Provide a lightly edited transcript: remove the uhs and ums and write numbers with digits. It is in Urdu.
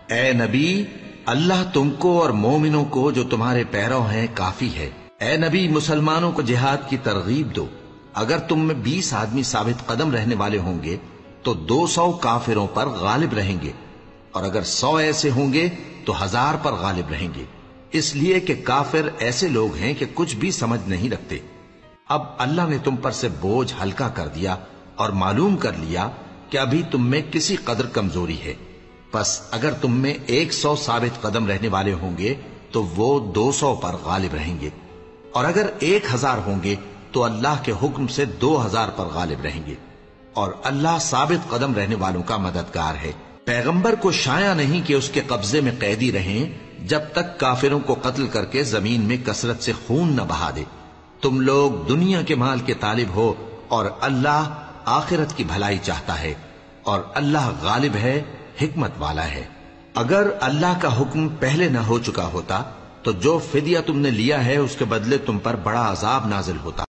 اے نبی، اللہ تم کو اور مومنوں کو جو تمہارے پیرو ہیں کافی ہے۔ اے نبی، مسلمانوں کو جہاد کی ترغیب دو۔ اگر تم میں 20 آدمی ثابت قدم رہنے والے ہوں گے تو 200 کافروں پر غالب رہیں گے، اور اگر 100 ایسے ہوں گے تو 1000 پر غالب رہیں گے، اس لیے کہ کافر ایسے لوگ ہیں کہ کچھ بھی سمجھ نہیں رکھتے۔ اب اللہ نے تم پر سے بوجھ ہلکا کر دیا اور معلوم کر لیا کہ ابھی تم میں کسی قدر کمزوری ہے، پس اگر تم میں 100 ثابت قدم رہنے والے ہوں گے تو وہ 200 پر غالب رہیں گے، اور اگر 1000 ہوں گے تو اللہ کے حکم سے 2000 پر غالب رہیں گے، اور اللہ ثابت قدم رہنے والوں کا مددگار ہے۔ پیغمبر کو شایع نہیں کہ اس کے قبضے میں قیدی رہیں جب تک کافروں کو قتل کر کے زمین میں کثرت سے خون نہ بہا دے۔ تم لوگ دنیا کے مال کے طالب ہو اور اللہ آخرت کی بھلائی چاہتا ہے، اور اللہ غالب ہے، حکمت والا ہے۔ اگر اللہ کا حکم پہلے نہ ہو چکا ہوتا تو جو فدیہ تم نے لیا ہے اس کے بدلے تم پر بڑا عذاب نازل ہوتا۔